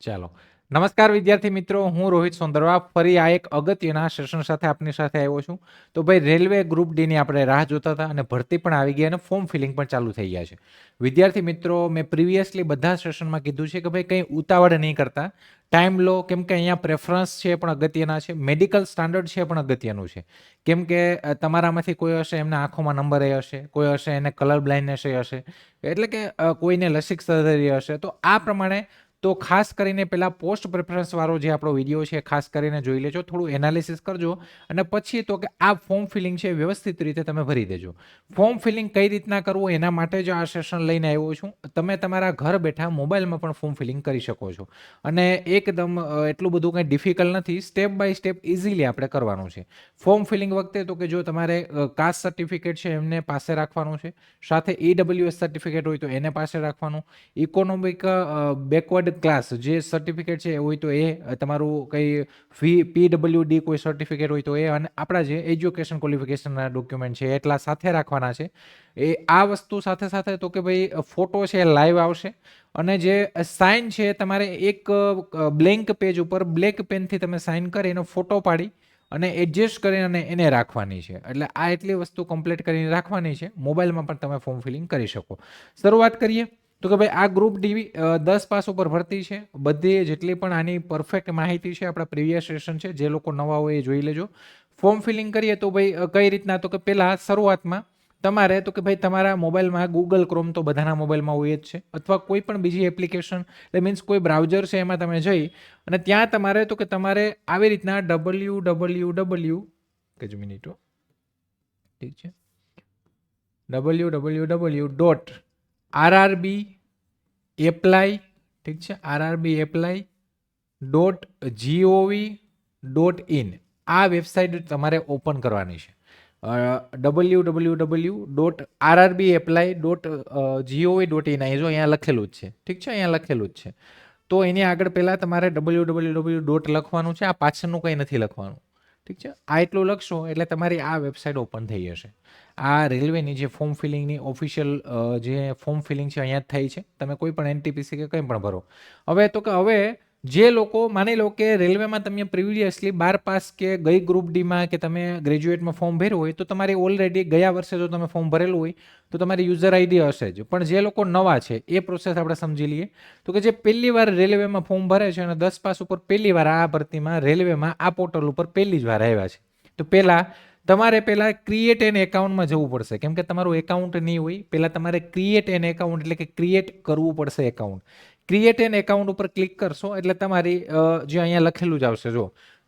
ચાલો. નમસ્કાર વિદ્યાર્થી મિત્રો, હું રોહિત સોંદરવા ફરી આ એક અગત્યના સેશન સાથે આપની સાથે આવ્યો છું. તો ભાઈ રેલવે ગ્રુપ ડીની આપણે રાહ જોતા હતા અને ભરતી પણ આવી ગઈ અને ફોર્મ ફિલિંગ પણ ચાલુ થઈ ગયા છે. વિદ્યાર્થી મિત્રો, મેં પ્રીવિયસલી બધા સેશનમાં કીધું છે કે ભાઈ કંઈ ઉતાવળ નહીં કરતા, ટાઈમ લો, કેમ કે અહીંયા પ્રેફરન્સ છે પણ અગત્યના છે, મેડિકલ સ્ટાન્ડર્ડ છે પણ અગત્યનું છે. કેમ કે તમારામાંથી કોઈ હશે એમના આંખોમાં નંબર એ હશે, કોઈ હશે એને કલર બ્લાઇન્ડનેસ એ હશે, એટલે કે કોઈને લસિક સર્જરી હશે. તો આ પ્રમાણે તો ખાસ કરીને પેલા પોસ્ટ પ્રેફરન્સ વાળો જે આપણો વિડીયો છે ખાસ કરીને જોઈ લેજો, થોડું એનાલિસિસ કરજો અને પછી તો કે આ ફોર્મ ફિલિંગ છે વ્યવસ્થિત રીતે તમે ભરી દેજો. ફોર્મ ફિલિંગ કઈ રીતના કરવું એના માટે જ આ સેશન લઈને આવ્યો છું. તમે તમારા ઘર બેઠા મોબાઈલમાં પણ ફોર્મ ફિલિંગ કરી શકો છો અને એકદમ એટલું બધું કંઈ ડિફિકલ્ટ નથી, સ્ટેપ બાય સ્ટેપ ઇઝીલી આપણે કરવાનું છે. ફોર્મ ફિલિંગ વખતે તો કે જો તમારે કાસ્ટ સર્ટિફિકેટ છે એમને પાસે રાખવાનું છે, સાથે EWS સર્ટિફિકેટ હોય તો એને પાસે રાખવાનું, ઇકોનોમિક બેકવર્ડ ક્લાસ જે સર્ટિફિકેટ છે હોય તો એ તમારું કંઈ PWD કોઈ સર્ટિફિકેટ હોય તો એ, અને આપણા જે એજ્યુકેશન ક્વોલિફિકેશનના ડોક્યુમેન્ટ છે એટલા સાથે રાખવાના છે. એ આ વસ્તુ સાથે સાથે તો કે ભાઈ ફોટો છે લાઈવ આવશે અને જે સાઇન છે તમારે એક બ્લેન્ક પેજ ઉપર બ્લેક પેનથી તમે સાઇન કરી એનો ફોટો પાડી અને એડજસ્ટ કરીને એને રાખવાની છે. એટલે આ એટલી વસ્તુ કમ્પ્લીટ કરીને રાખવાની છે. મોબાઈલમાં પણ તમે ફોર્મ ફિલિંગ કરી શકો. શરૂઆત કરીએ તો કે ભાઈ આ ગ્રુપ ડી 10 પાસ ઉપર ભરતી છે. બધી જેટલી પણ આની પરફેક્ટ માહિતી છે આપણા પ્રીવિયસ સેશન છે, જે લોકો નવા હોય એ જોઈ લેજો. ફોર્મ ફિલિંગ કરીએ તો ભાઈ કઈ રીતના, તો કે પહેલાં શરૂઆતમાં તમારે તો કે ભાઈ તમારા મોબાઈલમાં ગૂગલ ક્રોમ તો બધાના મોબાઈલમાં હોય જ છે, અથવા કોઈ પણ બીજી એપ્લિકેશન, એટલે મીન્સ કોઈ બ્રાઉઝર છે એમાં તમે જઈ અને ત્યાં તમારે તો કે તમારે આવી રીતના www કે જ મિનિટો, ઠીક છે, www.rrb એપ્લાય, ઠીક છે, rrbapply.gov.in આ વેબસાઇટ તમારે ઓપન કરવાની છે. www.rrbapply.gov.in જો અહીંયા લખેલું જ છે, ઠીક છે, અહીંયા લખેલું જ છે. તો એની આગળ પહેલાં તમારે www. લખવાનું છે, આ પાછળનું કંઈ નથી લખવાનું, ઠીક છે. આ એટલું લખશો એટલે તમારી આ વેબસાઇટ ઓપન થઈ જશે. આ રેલવેની જે ફોર્મ ફિલિંગની ઓફિશિયલ જે ફોર્મ ફિલિંગ છે અહીંયા જ થઈ છે. તમે કોઈ પણ NTPC કે કંઈ પણ ભરો. હવે તો કે હવે જે લોકો માની લો કે રેલવેમાં તમે પ્રિવિયસલી 12 પાસ કે ગઈ ગ્રુપ ડીમાં કે તમે ગ્રેજ્યુએટમાં ફોર્મ ભર્યું હોય તો તમારી ઓલરેડી ગયા વર્ષે જો તમે ફોર્મ ભરેલું હોય તો તમારી યુઝર આઈડી હશે જ. પણ જે લોકો નવા છે એ પ્રોસેસ આપણે સમજી લઈએ. તો કે જે પહેલી વાર રેલવેમાં ફોર્મ ભરે છે અને 10 પાસ ઉપર પહેલી વાર આ ભરતીમાં રેલવેમાં આ પોર્ટલ ઉપર પહેલી જ વાર આવ્યા છે, તો તમારે પહેલાં ક્રિએટ એન એકાઉન્ટમાં જવું પડશે. કેમ કે તમારું એકાઉન્ટ નહીં હોય, પહેલાં તમારે ક્રિએટ એન એકાઉન્ટ એટલે કે ક્રિએટ કરવું પડશે એકાઉન્ટ. ક્રિએટ એન એકાઉન્ટ ઉપર ક્લિક કરશો એટલે તમારી જે અહીંયા લખેલું જ આવશે.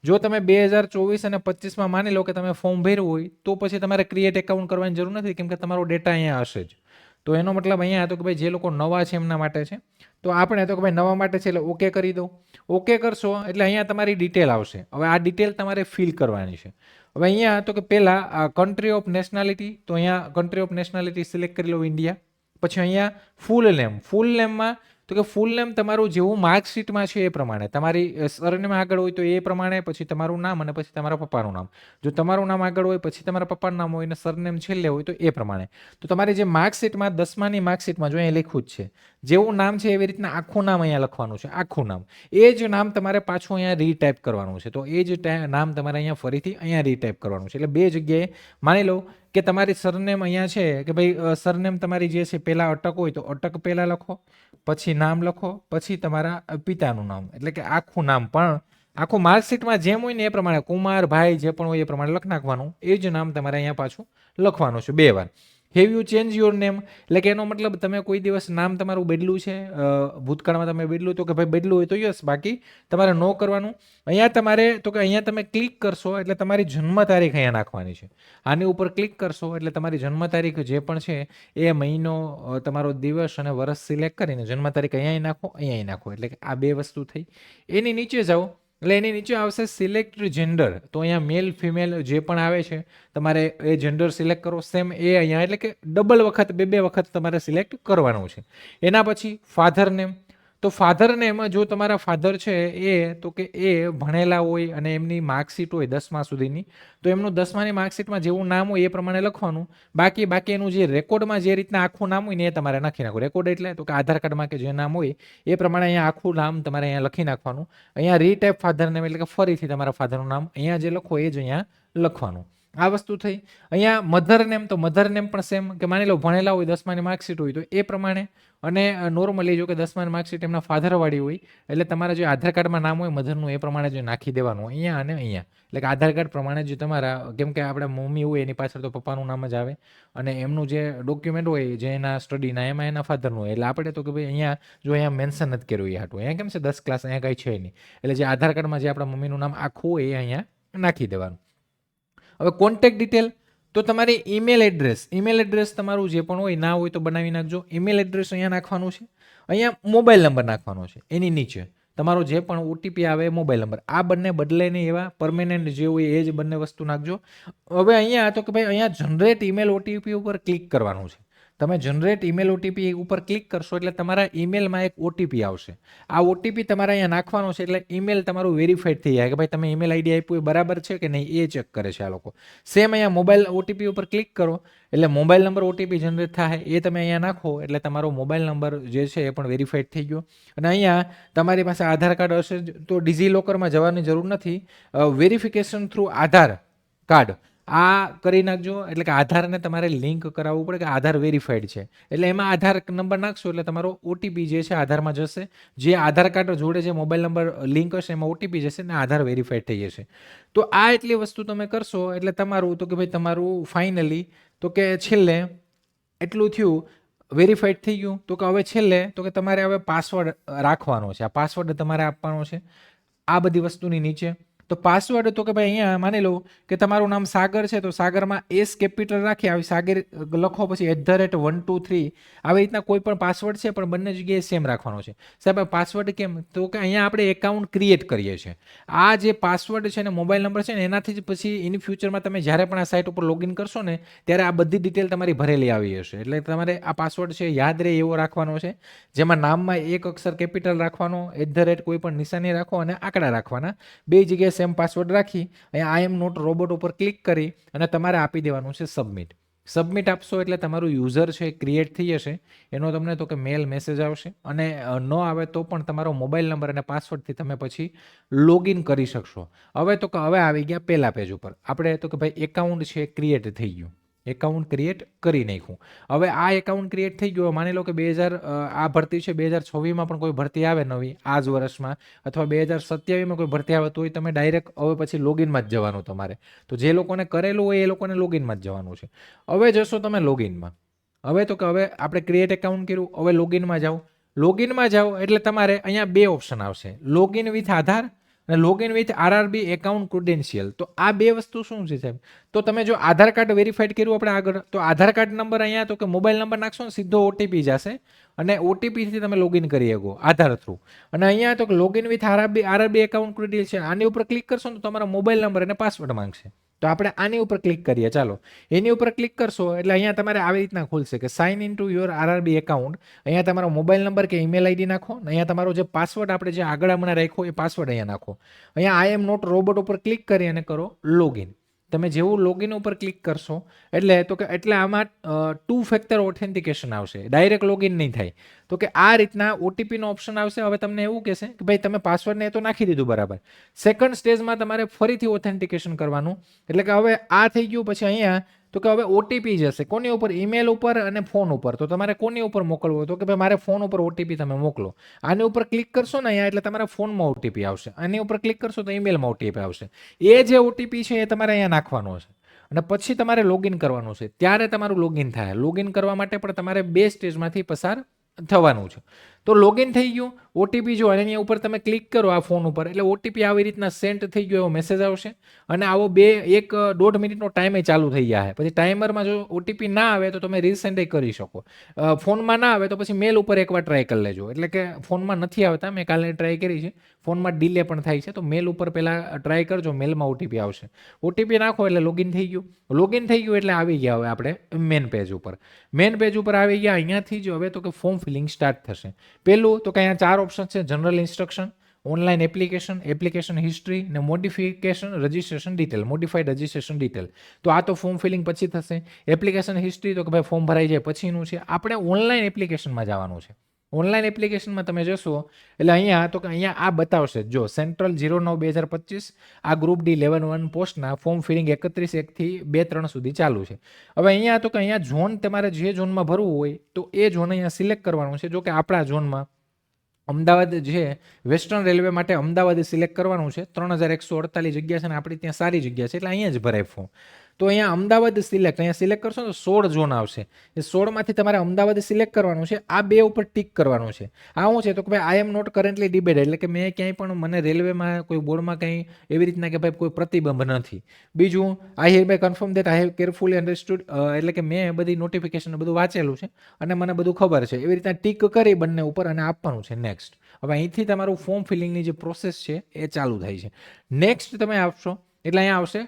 જો તમે 2024 અને 25માં માની લો કે તમે ફોર્મ ભર્યું હોય તો પછી તમારે ક્રિએટ એકાઉન્ટ કરવાની જરૂર નથી, કેમ કે તમારો ડેટા અહીંયા હશે જ. તો એનો મતલબ અહીંયા હતો કે ભાઈ જે લોકો નવા છે એમના માટે છે. તો આપણે તો કે ભાઈ નવા માટે છે એટલે ઓકે કરી દો. ઓકે કરશો એટલે અહીંયા તમારી ડિટેલ આવશે. હવે આ ડિટેલ તમારે ફિલ કરવાની છે. હવે અહીંયા તો કે પહેલાં કન્ટ્રી ઓફ નેશનાલિટી, તો અહીંયા કન્ટ્રી ઓફ નેશનાલિટી સિલેક્ટ કરી લો ઇન્ડિયા. પછી અહીંયા ફૂલ નેમમાં તો કે ફૂલ નેમ તમારું જેવું માર્કશીટમાં છે એ પ્રમાણે, તમારી સરનેમ આગળ હોય તો એ પ્રમાણે, પછી તમારું નામ અને પછી તમારા પપ્પાનું નામ. જો તમારું નામ આગળ હોય પછી તમારા પપ્પાનું નામ હોય અને સરનેમ છેલ્લે હોય તો એ પ્રમાણે. તો તમારી જે માર્કશીટમાં 10માની માર્કશીટમાં જો અહીંયા લખ્યું જ છે, જેવું નામ છે એવી રીતના આખું નામ અહીંયા લખવાનું છે, આખું નામ. એ જ નામ તમારે પાછું અહીંયા રીટાઈપ કરવાનું છે. તો એ જ નામ તમારે અહીંયા ફરીથી અહીંયા રીટાઈપ કરવાનું છે. એટલે બે જગ્યાએ માની લો કે તમારી સરનેમ અહીંયા છે કે ભાઈ સરનેમ તમારી જે છે પહેલાં અટક હોય તો અટક પહેલાં લખો, પછી નામ લખો, પછી તમારા પિતાનું નામ, એટલે કે આખું નામ પણ આખું માર્કશીટમાં જેમ હોય ને એ પ્રમાણે કુમાર ભાઈ જે પણ હોય એ પ્રમાણે લખી નાખવાનું. એ જ નામ તમારે અહીંયા પાછું લખવાનું છે 2 વાર. Have you change your name, એટલે કે એનો મતલબ તમે કોઈ દિવસ નામ તમારું બદલ્યું છે, ભૂતકાળમાં તમે બદલ્યું તો કે ભાઈ બદલ્યું હોય તો યસ, બાકી તમારે ન કરવાનું. અહીંયા તમારે તો કે અહીંયા તમે ક્લિક કરશો એટલે તમારી જન્મ તારીખ અહીંયા નાખવાની છે. આની ઉપર ક્લિક કરશો એટલે તમારી જન્મ તારીખ જે પણ છે એ મહિનો, તમારો દિવસ અને વર્ષ સિલેક્ટ કરીને જન્મ તારીખ અહીંયા નાખો, અહીંયા નાખો. એટલે કે આ 2 વસ્તુ થઈ. એની નીચે જાઓ એટલે એની નીચે આવશે સિલેક્ટ જેન્ડર. તો અહીંયા મેલ ફિમેલ જે પણ આવે છે તમારે એ જેન્ડર સિલેક્ટ કરો. સેમ એ અહીંયા એટલે કે ડબલ વખત 2 વખત તમારે સિલેક્ટ કરવાનું છે. એના પછી ફાધર નેમ, તો ફાધરને એમાં જો તમારા ફાધર છે એ તો કે એ ભણેલા હોય અને એમની માર્કશીટ હોય 10મા સુધીની, તો એમનું 10માની માર્કશીટમાં જેવું નામ હોય એ પ્રમાણે લખવાનું. બાકી એનું જે રેકોર્ડમાં જે રીતના આખું નામ હોય ને એ તમારે નાખી નાખવું. રેકોર્ડ એટલે તો કે આધાર કાર્ડમાં કે જે નામ હોય એ પ્રમાણે અહીંયા આખું નામ તમારે અહીંયા લખી નાખવાનું. અહીંયા રીટાઈપ ફાધર નેમ એટલે કે ફરીથી તમારા ફાધરનું નામ અહીંયા જે લખો એ જ અહીંયા લખવાનું. આ વસ્તુ થઈ. અહીંયા મધર નેમ, તો મધર નેમ પણ સેમ કે માની લો ભણેલા હોય 10માની માર્કશીટ હોય તો એ પ્રમાણે, અને નોર્મલી જો કે 10માની માર્કશીટ એમના ફાધરવાળી હોય એટલે તમારા જે આધાર કાર્ડમાં નામ હોય મધરનું એ પ્રમાણે જે નાખી દેવાનું અહીંયા અને અહીંયા. એટલે કે આધાર કાર્ડ પ્રમાણે જે તમારા, કેમ કે આપણે મમ્મી હોય એની પાછળ તો પપ્પાનું નામ જ આવે, અને એમનું જે ડોક્યુમેન્ટ હોય જે એના સ્ટડીના એમાં એના ફાધરનું હોય. એટલે આપણે તો કે ભાઈ અહીંયા જો અહીંયા મેન્શન નથી કર્યું એ હાટું, અહીંયા કેમ છે 10 ક્લાસ, અહીંયા કાંઈ છે નહીં. એટલે જે આધાર કાર્ડમાં જે આપણા મમ્મીનું નામ આખું હોય એ અહીંયા નાખી દેવાનું. હવે કોન્ટેક્ટ ડિટેલ, તો તમારી ઈમેલ એડ્રેસ તમારું જે પણ હોય ના હોય તો બનાવી નાખજો. ઈમેલ એડ્રેસ અહીંયા નાખવાનું છે. અહીંયા મોબાઈલ નંબર નાખવાનો છે. એની નીચે તમારો જે પણ ઓટીપી આવે એ મોબાઈલ નંબર, આ બંને બદલે નહીં એવા પરમેનન્ટ જે હોય એ જ બંને વસ્તુ નાખજો. હવે અહીંયા તો કે ભાઈ અહીંયા જનરેટ ઈમેલ ઓટીપી ઉપર ક્લિક કરવાનું છે. તમે જનરેટ ઈમેલ ઓટીપી ઉપર ક્લિક કરશો એટલે તમારા ઈમેલમાં એક ઓટીપી આવશે. આ ઓટીપી તમારે અહીંયા નાખવાનો છે એટલે ઈમેલ તમારું વેરીફાઈડ થઈ જાય કે ભાઈ તમે ઈમેલ આઈડી આપ્યું એ બરાબર છે કે નહીં એ ચેક કરે છે આ લોકો. સેમ અહીંયા મોબાઈલ ઓટીપી ઉપર ક્લિક કરો એટલે મોબાઈલ નંબર ઓટીપી જનરેટ થાય એ તમે અહીંયા નાખો એટલે તમારો મોબાઈલ નંબર જે છે એ પણ વેરીફાઈડ થઈ ગયો. અને અહીંયા તમારી પાસે આધાર કાર્ડ હશે તો ડિજીલોકરમાં જવાની જરૂર નથી. વેરિફિકેશન થ્રુ આધાર કાર્ડ આ કરી નાખજો. એટલે કે આધારને તમારે લિંક કરાવવું પડે કે આધાર વેરીફાઈડ છે, એટલે એમાં આધાર નંબર નાખશો એટલે તમારો ઓટીપી જે છે આધારમાં જશે. જે આધાર કાર્ડ જોડે જે મોબાઈલ નંબર લિંક હશે એમાં ઓટીપી જશે ને આધાર વેરીફાઈડ થઈ જશે. તો આ એટલી વસ્તુ તમે કરશો એટલે તમારું તો કે ભાઈ તમારું ફાઇનલી તો કે છેલ્લે એટલું થયું, વેરીફાઈડ થઈ ગયું. તો કે હવે છેલ્લે તો કે તમારે હવે પાસવર્ડ રાખવાનો છે. આ પાસવર્ડ તમારે આપવાનો છે આ બધી વસ્તુની નીચે. તો પાસવર્ડ તો કે ભાઈ અહીંયા માની લો કે તમારું નામ સાગર છે તો સાગરમાં એસ કેપિટલ રાખી આવી સાગર લખો, પછી @123 આવી રીતના કોઈ પણ પાસવર્ડ છે પણ બંને જગ્યાએ સેમ રાખવાનો છે. સાહેબ પાસવર્ડ કેમ, તો કે અહીંયા આપણે એકાઉન્ટ ક્રિએટ કરીએ છીએ. આ જે પાસવર્ડ છે ને મોબાઈલ નંબર છે ને એનાથી જ પછી ઇન ફ્યુચરમાં તમે જ્યારે પણ આ સાઇટ ઉપર લોગિન કરશો ને ત્યારે આ બધી ડિટેલ તમારી ભરેલી આવી હશે. એટલે તમારે આ પાસવર્ડ છે યાદ રહે એવો રાખવાનો છે, જેમાં નામમાં એક અક્ષર કેપિટલ રાખવાનો, @ કોઈ પણ નિશાની રાખો અને આંકડા રાખવાના. બે જગ્યાએ સેમ પાસવર્ડ રાખી અહીંયા આઈ એમ નોટ રોબોટ ઉપર ક્લિક કરી અને તમારે આપી દેવાનું છે સબમિટ. સબમિટ આપશો એટલે તમારું યુઝર છે ક્રિએટ થઈ જશે. એનો તમને તો કે મેલ મેસેજ આવશે, અને ન આવે તો પણ તમારો મોબાઈલ નંબર અને પાસવર્ડથી તમે પછી લોગિન કરી શકશો. હવે તો કે હવે આવી ગયા પહેલા પેજ ઉપર આપણે તો કે ભાઈ એકાઉન્ટ છે ક્રિએટ થઈ ગયું, એકાઉન્ટ ક્રિએટ કરી નાખ્યું. હવે આ એકાઉન્ટ ક્રિએટ થઈ ગયો, માની લો કે 2000 આ ભરતી છે 2026માં પણ કોઈ ભરતી આવે નવી આ જ વર્ષમાં, અથવા 2027માં કોઈ ભરતી આવે તોય તમે ડાયરેક્ટ હવે પછી લોગિનમાં જ જવાનું તમારે. તો જે લોકોને કરેલું હોય એ લોકોને લોગિનમાં જ જવાનું છે. હવે જશો તમે લોગિનમાં. હવે તો કે હવે આપણે ક્રિએટ એકાઉન્ટ કર્યું, હવે લોગિનમાં જાઓ. લોગિનમાં જાઓ એટલે તમારે અહીંયા બે ઓપ્શન આવશે, લોગિન વિથ આધાર અને login with RRB account credential. તો આ બે વસ્તુ શું છે સાહેબ, તો તમે જો આધાર કાર્ડ વેરીફાઈડ કર્યું આપણે આગળ, તો આધાર કાર્ડ નંબર અહીંયા તો કે મોબાઈલ નંબર નાખશો ને સીધો ઓટીપી જશે અને ઓટીપીથી તમે લોગિન કરી શકો આધાર થ્રુ. અને અહીંયા તો login with RRB account credential, આની ઉપર ક્લિક કરશો ને તો તમારા મોબાઈલ નંબર અને પાસવર્ડ માંગશે. તો આપણે આની ઉપર ક્લિક કરીએ. ચાલો એની ઉપર ક્લિક કરશો એટલે અહીંયા તમારે આવી રીતના ખુલશે કે sign in to your RRB account. અહીંયા તમારો મોબાઈલ નંબર કે ઈમેલ આઈડી નાખો, અહીંયા તમારો જે પાસવર્ડ આપણે જે આગળ હમણાં રાખ્યો એ પાસવર્ડ અહીંયા નાખો. અહીંયા આઈ એમ નોટ રોબોટ ઉપર ક્લિક કરી અને કરો લોગિન. તમે જેવું લોગિન ઉપર ક્લિક કરશો એટલે આમાં 2 ફેક્ટર ઓથેન્ટિકેશન આવશે, ડાયરેક્ટ લોગિન નહીં થાય. તો કે આ રીતના ઓટીપીનો ઓપ્શન આવશે. હવે તમને એવું કહેશે કે ભાઈ તમે પાસવર્ડને તો નાખી દીધું બરાબર, સેકન્ડ સ્ટેજમાં તમારે ફરીથી ઓથેન્ટિકેશન કરવાનું. એટલે કે હવે આ થઈ ગયું, પછી અહીંયા તો કે હવે ઓટીપી જશે કોની ઉપર, ઈમેલ ઉપર અને ફોન ઉપર. તો તમારે કોની ઉપર મોકલવો, તો કે ભાઈ મારે ફોન ઉપર ઓટીપી તમે મોકલો. આની ઉપર ક્લિક કરશો ને અહીંયા એટલે તમારા ફોનમાં ઓટીપી આવશે, આની ઉપર ક્લિક કરશો તો ઈમેલમાં ઓટીપી આવશે. એ જે ઓટીપી છે એ તમારે અહીંયા નાખવાનો છે અને પછી તમારે લોગિન કરવાનું છે. ત્યારે તમારું લોગિન થાય. લોગિન કરવા માટે પણ તમારે 2 સ્ટેજમાંથી પસાર થવાનું છે. તો લોગિન થઈ ગયું. ઓટીપી જો એની ઉપર તમે ક્લિક કરો આ ફોન ઉપર એટલે ઓટીપી આવી રીતના સેન્ટ થઈ ગયો એવો મેસેજ આવશે, અને આવો 1-1.5 મિનિટનો ટાઈમે ચાલુ થઈ જાય. પછી ટાઈમરમાં જો ઓટીપી ના આવે તો તમે રીસેન્ડ કરી શકો. ફોનમાં ના આવે તો પછી મેલ ઉપર એકવાર ટ્રાય કરી લેજો. એટલે કે ફોનમાં નથી આવતા, મેં કાલે ટ્રાય કરી છે, ફોનમાં ડિલે પણ થાય છે, તો મેલ ઉપર પહેલાં ટ્રાય કરજો, મેલમાં ઓટીપી આવશે. ઓટીપી નાખો એટલે લોગિન થઈ ગયું. લોગિન થઈ ગયું એટલે આવી ગયા હવે આપણે મેન પેજ ઉપર. મેન પેજ ઉપર આવી ગયા. અહીંયાથી જ હવે તો કે ફોર્મ ફિલિંગ સ્ટાર્ટ થશે. પહેલું તો કે અહીંયા 4 ઓપ્શન છે: general instruction, online application, application history ને modification registration detail, modified registration detail. તો આ તો ફોર્મ ફિલિંગ પછી થશે. એપ્લિકેશન હિસ્ટ્રી તો કે ભાઈ ફોર્મ ભરાઈ જાય પછીનું છે. આપણે ઓનલાઈન એપ્લિકેશનમાં જવાનું છે. ઓનલાઈન એપ્લિકેશનમાં તમે જોશો એટલે અહીંયા તો કે અહીંયા આ બતાવશે, જો સેન્ટ્રલ 09/2025 આ ગ્રુપ ડી લેવલ 1 પોસ્ટના ફોર્મ ફિલિંગ 31/1 થી 2/3 સુધી ચાલુ છે. હવે અહીંયા તો કે અહીંયા ઝોન તમારે જે ઝોનમાં ભરવું હોય તો એ ઝોન અહીંયા સિલેક્ટ કરવાનું છે. જો કે આપણા ઝોનમાં અમદાવાદ જે વેસ્ટર્ન રેલવે માટે અમદાવાદ સિલેક્ટ કરવાનું છે. 3148 જગ્યા છે ને આપણી ત્યાં સારી જગ્યા છે એટલે અહીંયા જ ભરાય ફોર્મ. તો અહીંયા અમદાવાદ અહીંયા સિલેક્ટ કરશો તો 16 ઝોન આવશે. એ 16માંથી તમારે અમદાવાદ સિલેક્ટ કરવાનું છે. આ બે ઉપર ટિક કરવાનું છે. આ શું છે તો કે ભાઈ આઈ એમ નોટ કરન્ટલી ડિબેટેડ, એટલે કે મેં ક્યાંય પણ મને રેલવેમાં કોઈ બોર્ડમાં કંઈ એવી રીતના કે ભાઈ કોઈ પ્રતિબંધ નથી. બીજું I have by confirm that I have carefully understood, એટલે કે મેં બધી નોટિફિકેશન બધું વાંચેલું છે અને મને બધું ખબર છે. એવી રીતના ટિક કરી બંને ઉપર અને આપવાનું છે નેક્સ્ટ. હવે અહીંથી તમારું ફોર્મ ફિલિંગની જે પ્રોસેસ છે એ ચાલુ થાય છે. નેક્સ્ટ તમે આપશો એટલે અહીંયા આવશે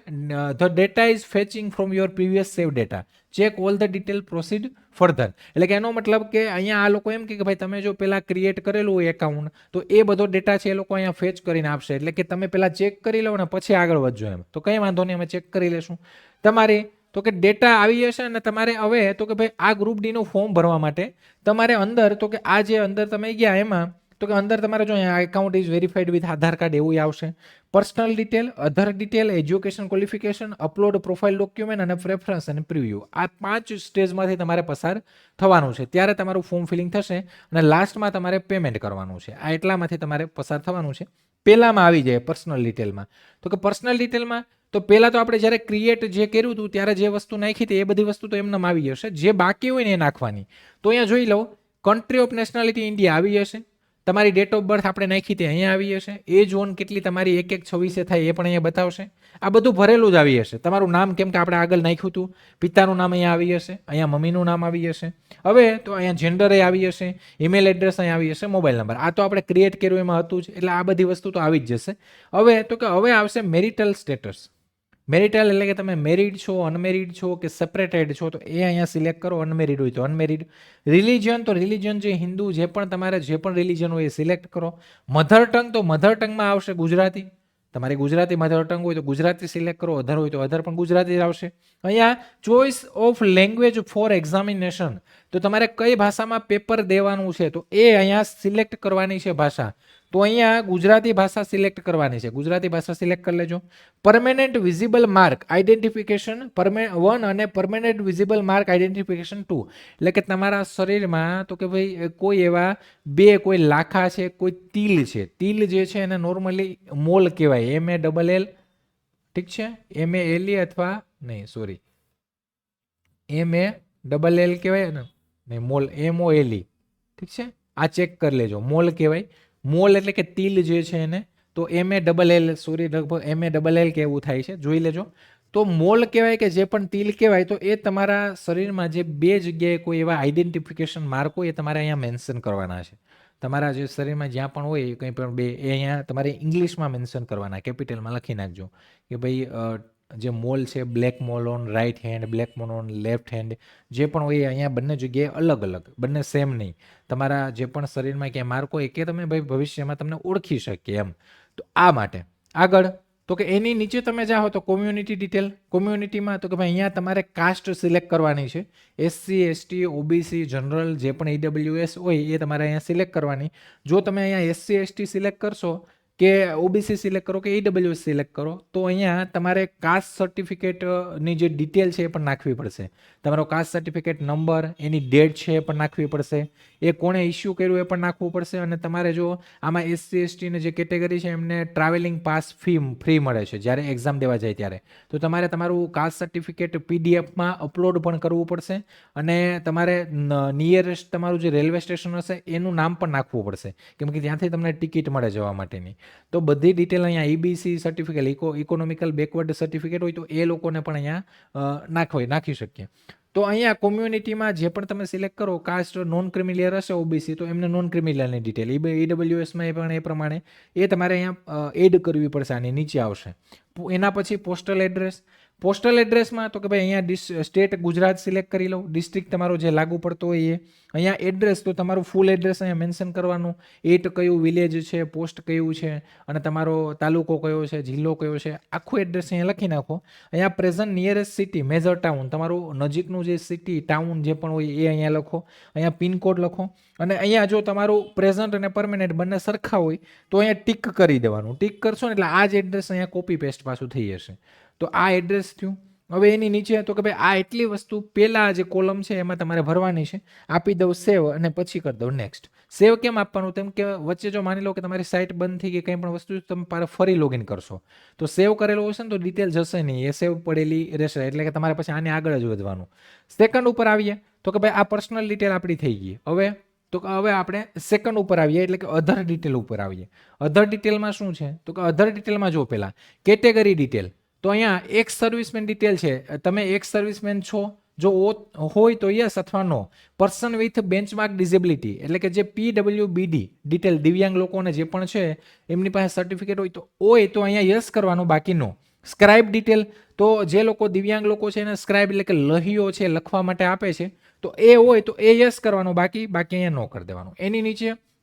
the data is fetching from your previous save data, check all the detail, proceed further. એટલે કે એનો મતલબ કે અહીંયા આ લોકો એમ કે ભાઈ તમે જો પહેલાં ક્રિએટ કરેલું હોય એકાઉન્ટ તો એ બધો ડેટા છે એ લોકો અહીંયા ફેચ કરીને આપશે. એટલે કે તમે પહેલાં ચેક કરી લો ને પછી આગળ વધજો એમ. તો કંઈ વાંધો નહીં, અમે ચેક કરી લેશું. તમારે તો કે ડેટા આવી જશે અને તમારે હવે તો કે ભાઈ આ ગ્રુપ ડીનું ફોર્મ ભરવા માટે તમારે અંદર તો કે આ જે અંદર તમે ગયા એમાં તો કે અંદર તમારે જો અહીંયા account is verified with Aadhaar card એવું આવશે. Personal detail, other detail, education qualification, upload profile document અને પ્રેફરન્સ અને પ્રિવ્યુ. આ 5 સ્ટેજમાંથી તમારે પસાર થવાનું છે. ત્યારે તમારું ફોર્મ ફિલિંગ થશે અને લાસ્ટમાં તમારે પેમેન્ટ કરવાનું છે. આ એટલામાંથી તમારે પસાર થવાનું છે. પહેલામાં આવી જાય પર્સનલ ડિટેલમાં. તો કે પર્સનલ ડિટેલમાં તો પહેલાં તો આપણે જ્યારે ક્રિએટ જે કર્યું હતું ત્યારે જે વસ્તુ નાખી હતી એ બધી વસ્તુ તો એમને આવી જશે. જે બાકી હોય ને એ નાખવાની. તો અહીંયા જોઈ લો, કન્ટ્રી ઓફ નેશનાલિટી ઇન્ડિયા આવી જશે. તમારી ડેટ ઓફ બર્થ આપણે નાખી તે અહીંયા આવી જશે. એ ઝોન કેટલી તમારી 1/1/26 થાય એ પણ અહીંયા બતાવશે. આ બધું ભરેલું જ આવી જશે. તમારું નામ કેમ કે આપણે આગળ નાખ્યું હતું, પિતાનું નામ અહીંયા આવી જશે, અહીંયા મમ્મીનું નામ આવી જશે. હવે તો અહીંયા જેન્ડર એ આવી જશે, ઈમેલ એડ્રેસ અહીંયા આવી જશે, મોબાઈલ નંબર. આ તો આપણે ક્રિએટ કર્યું એમાં હતું જ, એટલે આ બધી વસ્તુ તો આવી જ જશે. હવે તો કે હવે આવશે મેરિટલ સ્ટેટસ. મેરિટલ એટલે કે તમે મેરિડ છો, અનમેરિડ છો કે સેપરેટેડ છો તો એ અહીંયા સિલેક્ટ કરો. અનમેરિડ હોય તો અનમેરિડ. રિલિજન તો રિલિજન જે હિન્દુ જે પણ તમારે જે પણ રિલિજન હોય એ સિલેક્ટ કરો. મધર ટંગ તો મધર ટંગમાં આવશે ગુજરાતી. તમારી ગુજરાતી મધર ટંગ હોય તો ગુજરાતી સિલેક્ટ કરો, અધર હોય તો અધર પણ ગુજરાતી જ આવશે. અહીંયા choice of language for examination, તો તમારે કઈ ભાષામાં પેપર દેવાનું છે તો એ અહીંયા સિલેક્ટ કરવાની છે ભાષા. તો અહીંયા ગુજરાતી ભાષા સિલેક્ટ કરવાની છે. ગુજરાતી ભાષા સિલેક્ટ કરી લેજો. પરમેનન્ટ વિઝિબલ માર્ક આઈડેન્ટિફિકેશન 1 અને પરમેનન્ટ વિઝિબલ માર્ક આઈડેન્ટિફિકેશન 2, એટલે કે તમારા શરીરમાં તો કે ભાઈ કોઈ એવા કોઈ લાખા છે, કોઈ તિલ છે. તિલ જે છે એને નોર્મલી મોલ કહેવાય, MALL, ઠીક છે, MALE અથવા નહીં સોરી MALL કહેવાય ને, નહીં મોલ MOLE, ઠીક છે. આ ચેક કરી લેજો, મોલ કહેવાય. મોલ એટલે કે તિલ જે છે એને તો MALL સોરી લગભગ MALL કે એવું થાય છે, જોઈ લેજો. તો મોલ કહેવાય કે જે પણ તિલ કહેવાય તો એ તમારા શરીરમાં જે 2 જગ્યાએ કોઈ એવા આઈડેન્ટિફિકેશન માર્ક હોય એ તમારે અહીંયા મેન્શન કરવાના છે. તમારા જે શરીરમાં જ્યાં પણ હોય કંઈ પણ 2 એ અહીંયા તમારે ઇંગ્લિશમાં મેન્શન કરવાના, કેપિટલમાં લખી નાખજો કે ભાઈ જે મોલ છે, black mall on right hand, black mall on left hand, જે પણ હોય અહીંયા બંને જગ્યાએ અલગ અલગ, બંને સેમ નહીં. તમારા જે પણ શરીરમાં ક્યાંય માર્ક હોય કે તમે ભાઈ ભવિષ્યમાં તમને ઓળખી શકીએ એમ. તો આ માટે આગળ તો કે એની નીચે તમે જાઓ તો કોમ્યુનિટી ડિટેલ. કોમ્યુનિટીમાં તો કે ભાઈ અહીંયા તમારે કાસ્ટ સિલેક્ટ કરવાની છે. SC, ST, OBC, જનરલ જે પણ EWS હોય એ તમારે અહીંયા સિલેક્ટ કરવાની. જો તમે અહીંયા SC, ST સિલેક્ટ કરશો કે OBC સિલેક્ટ કરો કે EWS સિલેક્ટ કરો તો અહીંયા તમારે કાસ્ટ સર્ટિફિકેટની જે ડિટેલ છે એ પણ નાખવી પડશે. તમારો કાસ્ટ સર્ટિફિકેટ નંબર, એની ડેટ છે એ પણ નાખવી પડશે, એ કોણે ઇસ્યુ કર્યું એ પણ નાખવું પડશે. અને તમારે જો આમાં SC, ST ની જે કેટેગરી છે એમને ટ્રાવેલિંગ પાસ ફ્રી મળે છે જ્યારે એક્ઝામ દેવા જાય ત્યારે. તો તમારે તમારું કાસ્ટ સર્ટિફિકેટ PDFમાં અપલોડ પણ કરવું પડશે અને તમારે નિયરેસ્ટ તમારું જે રેલવે સ્ટેશન હશે એનું નામ પણ નાખવું પડશે, કેમ કે ત્યાંથી તમને ટિકિટ મળે જવા માટેની. તો બધી ડિટેલ અહીંયા EBC certificate, economical backward certificate હોય તો એ લોકોને પણ અહીંયા નાખી શકીએ. તો અહીંયા કોમ્યુનિટીમાં જે પણ તમે સિલેક્ટ કરો, કાસ્ટ નોન ક્રિમિલિયર હશે OBC તો એમને નોન ક્રિમિલિયરની ડિટેલ, EWSમાં એ પણ એ પ્રમાણે એ તમારે અહીંયા એડ કરવી પડશે, આની નીચે આવશે. એના પછી પોસ્ટલ એડ્રેસ. પોસ્ટલ એડ્રેસમાં તો કે ભાઈ અહીંયા સ્ટેટ ગુજરાત સિલેક્ટ કરી લો, ડિસ્ટ્રિક્ટ તમારો જે લાગુ પડતો હોય એ. અહીંયા એડ્રેસ તો તમારું ફૂલ એડ્રેસ અહીંયા મેન્શન કરવાનું, એટ કયું વિલેજ છે, પોસ્ટ કયું છે, અને તમારો તાલુકો કયો છે, જિલ્લો કયો છે, આખું એડ્રેસ અહીંયા લખી નાખો. અહીંયા present nearest city, major town, તમારું નજીકનું જે સિટી ટાઉન જે પણ હોય એ અહીંયા લખો. અહીંયા પિનકોડ લખો. અને અહીંયા જો તમારું પ્રેઝન્ટ અને પરમેનન્ટ બંને સરખા હોય તો અહીંયા ટીક કરી દેવાનું. ટીક કરશો ને એટલે આ જ એડ્રેસ અહીંયા કોપી પેસ્ટ પાછું થઈ જશે. તો આ એડ્રેસ થયું. હવે એની નીચે તો કે ભાઈ આ એટલી વસ્તુ પહેલા જે કોલમ છે એમાં તમારે ભરવાની છે. આપી દઉં સેવ અને પછી કરી દઉં નેક્સ્ટ. સેવ કેમ આપવાનું? તેમ કે વચ્ચે જો માની લો કે તમારી સાઇટ બંધ થઈ ગઈ, કંઈ પણ વસ્તુ તમે પાછા ફરી લોગિન કરશો તો સેવ કરેલું હશે ને તો ડિટેલ જશે નહીં, એ સેવ પડેલી રહેશે. એટલે કે તમારે પછી આને આગળ જ વધવાનું. સેકન્ડ ઉપર આવીએ તો કે ભાઈ આ પર્સનલ ડિટેલ આપણી થઈ ગઈ. હવે આપણે સેકન્ડ ઉપર આવીએ એટલે કે અધર ડિટેલ ઉપર આવીએ. અધર ડિટેલમાં શું છે તો કે અધર ડિટેલમાં જો પહેલા કેટેગરી ડિટેલ, તો અહીંયા એક્સ સર્વિસમેન ડિટેલ છે. તમે એક્સ સર્વિસમેન છો, જો હોય તો યસ અથવા નો. પર્સન વિથ બેન્ચમાર્ક ડિસેબિલિટી એટલે કે જે PWBD ડિટેલ, દિવ્યાંગ લોકોને જે પણ છે એમની પાસે સર્ટિફિકેટ હોય તો અહીંયા યસ કરવાનું, બાકી નો. સ્ક્રાઇબ ડિટેલ, તો જે લોકો દિવ્યાંગ લોકો છે એને સ્ક્રાઇબ એટલે કે લહીઓ છે લખવા માટે આપે છે, તો એ હોય તો એ યસ કરવાનું, બાકી અહીંયા નો કરી દેવાનું.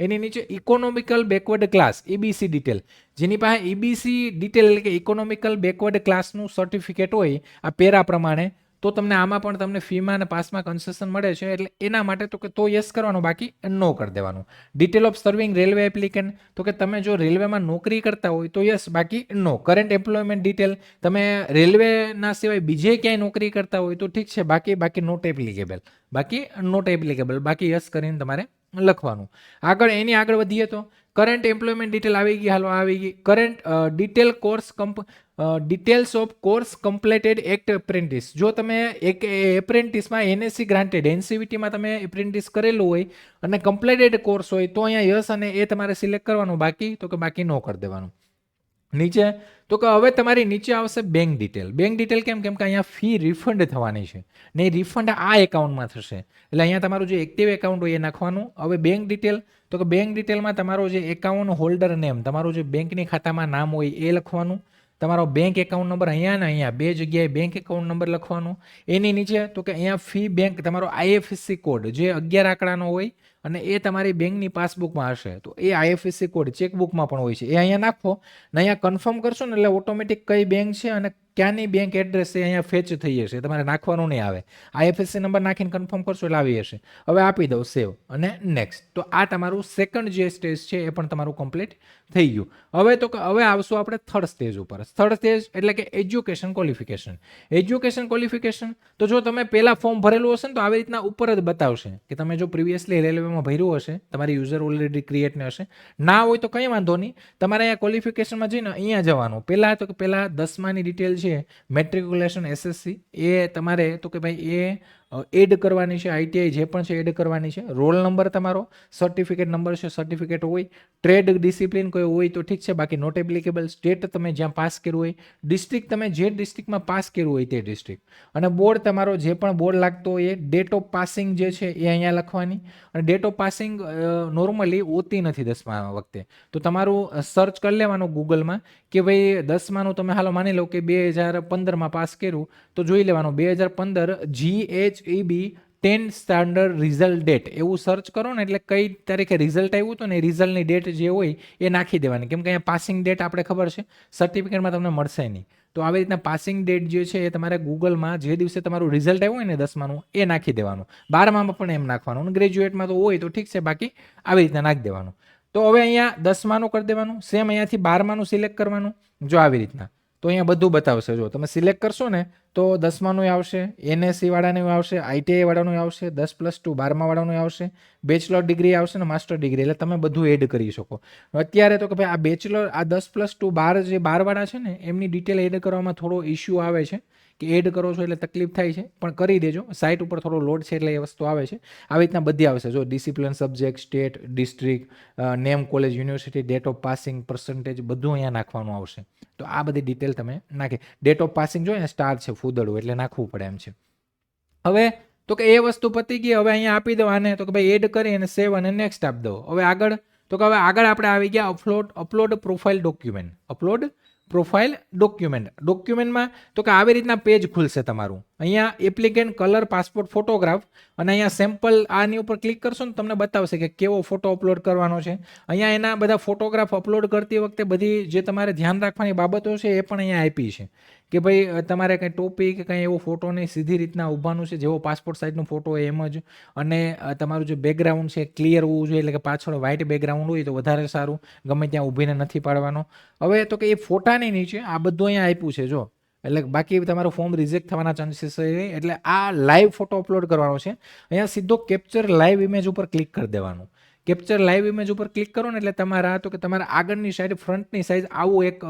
એની નીચે economical backward class EBC detail, જેની પાસે EBC ડિટેલ એટલે કે ઇકોનોમિકલ બેકવર્ડ ક્લાસનું સર્ટિફિકેટ હોય આ પેરા પ્રમાણે, તો તમને આમાં પણ તમને ફીમાં અને પાસમાં કન્સેશન મળે છે. એટલે એના માટે તો યસ કરવાનું, બાકી નો કરી દેવાનું. Detail of serving railway applicant, તો કે તમે જો રેલવેમાં નોકરી કરતા હોય તો યસ, બાકી નો. કરંટ એમ્પ્લોયમેન્ટ ડિટેલ, તમે રેલવેના સિવાય બીજે ક્યાંય નોકરી કરતા હોય તો ઠીક છે, બાકી નોટ એપ્લિકેબલ, બાકી યસ કરીને તમારે લખવાનું. એની આગળ વધીએ તો કરંટ એમ્પ્લોયમેન્ટ ડિટેલ આવી ગઈ. હાલો આવી ગઈ. Current details of course completed act apprentice, જો તમે એક એપ્રેન્ટિસમાં NSC ગ્રાન્ટેડ NCVTમાં તમે એપ્રેન્ટિસ કરેલું હોય અને કમ્પ્લીટેડ કોર્સ હોય તો અહીંયા યસ અને એ તમારે સિલેક્ટ કરવાનું, બાકી નો કરી દેવાનું. નીચે તો કે હવે તમારી નીચે આવશે બેંક ડિટેલ. કેમ કે અહીંયા ફી રિફંડ થવાની છે ને, રિફંડ આ એકાઉન્ટમાં થશે. એટલે અહીંયા તમારું જે એક્ટિવ એકાઉન્ટ હોય એ નાખવાનું. હવે બેંક ડિટેલ, તો કે બેંક ડિટેલમાં તમારો જે એકાઉન્ટ હોલ્ડર નેમ, તમારું જે બેંકની ખાતામાં નામ હોય એ લખવાનું. તમારો બેંક એકાઉન્ટ નંબર અહીંયા ને અહીંયા બે જગ્યાએ બેંક એકાઉન્ટ નંબર લખવાનો. એની નીચે તો કે અહીંયા ફી બેંક, તમારો IFSC કોડ જે 11 આંકડાનો હોય અને એ તમારી બેંકની પાસબુકમાં હશે તો એ IFSC કોડ ચેકબુકમાં પણ હોય છે, એ અહીંયા નાખો ને અહીંયા કન્ફર્મ કરશો ને એટલે ઓટોમેટિક કઈ બેંક છે અને ક્યાંની બેંક એડ્રેસ છે અહીંયા ફેચ થઈ જશે, તમારે નાખવાનું નહીં આવે. IFSC નંબર નાખીને કન્ફર્મ કરશો એટલે આવી જશે. હવે આપી દઉં સેવ અને નેક્સ્ટ. તો આ તમારું સેકન્ડ જે સ્ટેજ છે એ પણ તમારું કમ્પ્લીટ થઈ ગયું. હવે આવશું આપણે થર્ડ સ્ટેજ ઉપર. થર્ડ સ્ટેજ એટલે કે એજ્યુકેશન ક્વોલિફિકેશન. તો જો તમે પહેલા ફોર્મ ભરેલું હશે ને તો આવી રીતના ઉપર જ બતાવશે કે તમે જો પ્રિવિયસલી રેલવેમાં ભર્યું હશે, તમારી યુઝર ઓલરેડી ક્રિએટ ને હશે. ના હોય તો કંઈ વાંધો નહીં, તમારે અહીંયા ક્વોલિફિકેશનમાં જઈને અહીંયા જવાનું. પહેલા 10માની ડિટેલ છે, મેટ્રિક્યુલેશન SSC એ તમારે તો કે ભાઈ એ એડ કરવાની છે. ITI જે પણ છે એડ કરવાની છે. રોલ નંબર તમારો, સર્ટિફિકેટ નંબર છે, સર્ટિફિકેટ હોય. ટ્રેડ ડિસિપ્લિન કોઈ હોય તો ઠીક છે, બાકી નોટ એપ્લિકેબલ. સ્ટેટ તમે જ્યાં પાસ કર્યું હોય, ડિસ્ટ્રિક્ટ તમે જે ડિસ્ટ્રિક્ટમાં પાસ કર્યું હોય તે ડિસ્ટ્રિક્ટ, અને બોર્ડ તમારો જે પણ બોર્ડ લાગતો હોય એ. ડેટ ઓફ પાસિંગ જે છે એ અહીંયા લખવાની. અને ડેટ ઓફ પાસિંગ નોર્મલી હોતી નથી 10મા વખતે, તો તમારું સર્ચ કરી લેવાનું ગૂગલમાં કે ભાઈ 10માનું તમે હાલો માની લો કે 2015માં પાસ કર્યું તો જોઈ લેવાનું 2015 GHEB 10 સ્ટાન્ડર્ડ રિઝલ્ટ ડેટ એવું સર્ચ કરો ને એટલે કઈ તારીખે રિઝલ્ટ આવ્યું હતું ને એ રિઝલ્ટની ડેટ જે હોય એ નાખી દેવાની. કેમ કે અહીંયા પાસિંગ ડેટ આપણે ખબર છે, સર્ટિફિકેટમાં તમને મળશે નહીં. તો આવી રીતના પાસિંગ ડેટ જે છે એ તમારે ગૂગલમાં જે દિવસે તમારું રિઝલ્ટ આવ્યું હોય ને 10માનું એ નાખી દેવાનું. 12મામાં પણ એમ નાખવાનું, અને ગ્રેજ્યુએટમાં તો હોય તો ઠીક છે, બાકી આવી રીતના નાખી દેવાનું. તો હવે અહીંયા 10માનું કરી દેવાનું. સેમ અહીંયાથી 12માનું સિલેક્ટ કરવાનું. જો આવી રીતના તો અહીંયા બધું બતાવશે. જો તમે સિલેક્ટ કરશો ને તો 10માનું આવશે, NSC વાળાનું આવશે, ITI વાળાનું આવશે, 10+2 12મા વાળાનું આવશે, બેચલર ડિગ્રી આવશે ને માસ્ટર ડિગ્રી. એટલે તમે બધું એડ કરી શકો. અત્યારે તો કે ભાઈ આ બેચલર, આ 10+2 12 જે 12 વાળા છે ને એમની ડિટેલ એડ કરવામાં થોડો ઇશ્યુ આવે છે કે એડ કરો છો એટલે તકલીફ થાય છે, પણ કરી દેજો. સાઇટ ઉપર થોડો લોડ છે એટલે એ વસ્તુ આવે છે. આવી રીતના બધી આવશે. જો discipline, subject, state, district, name, college, university, date of passing, percentage બધું અહીંયા નાખવાનું આવશે. તો આ બધી ડિટેલ તમે નાખી. ડેટ ઓફ પાસિંગ જોઈએ સ્ટાર છે ફૂદડું એટલે નાખવું પડે એમ છે. હવે તો કે એ વસ્તુ પતી ગઈ. હવે અહીંયા આપી દો આને, તો કે ભાઈ એડ કરી અને સેવ અને નેક્સ્ટ આપી દો. હવે આગળ આપણે આવી ગયા upload profile document. Upload profile ડોક્યુમેન્ટમાં તો કે આવી રીતના પેજ ખુલશે તમારું. અહીંયા એપ્લિકેન્ટ કલર પાસપોર્ટ ફોટોગ્રાફ અને અહીંયા સેમ્પલ આની ઉપર ક્લિક કરશો ને તમને બતાવશે કે કેવો ફોટો અપલોડ કરવાનો છે. અહીંયા એના બધા ફોટોગ્રાફ અપલોડ કરતી વખતે બધી જે તમારે ધ્યાન રાખવાની બાબતો છે એ પણ અહીંયા આપી છે કે ભાઈ તમારે કંઈ ટોપી કે કંઈ એવો ફોટો નહીં, સીધી રીતના ઊભાનું છે, જેવો પાસપોર્ટ સાઇઝનો ફોટો હોય એમ જ. અને તમારું જે બેકગ્રાઉન્ડ છે ક્લિયર હોવું જોઈએ, એટલે કે પાછળ વ્હાઇટ બેકગ્રાઉન્ડ હોય તો વધારે સારું, ગમે ત્યાં ઊભીને નથી પાડવાનો. હવે તો કે એ ફોટાની નીચે આ બધું અહીંયા આપ્યું છે જો, એટલે બાકી તમારું ફોર્મ રિજેક્ટ થવાના ચાન્સીસ છે. એટલે આ લાઈવ ફોટો અપલોડ કરવાનો છે. અહીંયા સીધો કેપ્ચર લાઈવ ઇમેજ ઉપર ક્લિક કરી દેવાનું. કેપ્ચર લાઈવ ઇમેજ ઉપર ક્લિક કરો ને એટલે તમારા તો કે તમારા આગળની સાઈડ ફ્રન્ટની સાઈઝ આવું એક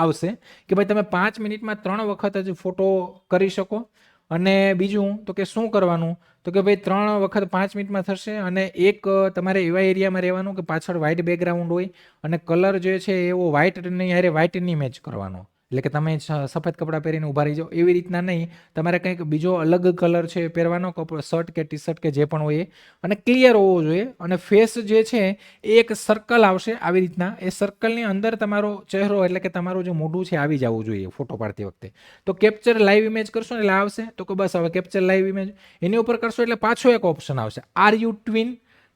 આવશે કે ભાઈ તમે 5 મિનિટમાં 3 વખત જ ફોટો કરી શકો. અને બીજું તો કે શું કરવાનું તો કે ભાઈ 3 વખત 5 મિનિટમાં થશે. અને એક તમારે એવા એરિયામાં રહેવાનું કે પાછળ વ્હાઇટ બેકગ્રાઉન્ડ હોય અને કલર જે છે એવો વ્હાઇટની હારે વ્હાઇટની મેચ કરવાનો, એટલે કે તમે સફેદ કપડાં પહેરીને ઊભા રહી જાઓ એવી રીતના નહીં, તમારે કંઈક બીજો અલગ કલર છે પહેરવાનો, શર્ટ કે ટી શર્ટ કે જે પણ હોય, અને ક્લિયર હોવો જોઈએ. અને ફેસ જે છે એ એક સર્કલ આવશે આવી રીતના, એ સર્કલની અંદર તમારો ચહેરો એટલે કે તમારું જે મોઢું છે આવી જવું જોઈએ ફોટો પાડતી વખતે. તો કેપ્ચર લાઈવ ઇમેજ કરશો એટલે આવશે તો કે બસ હવે કેપ્ચર લાઈવ ઇમેજ એની ઉપર કરશો એટલે પાછો એક ઓપ્શન આવશે આર યુ ટ્વિન.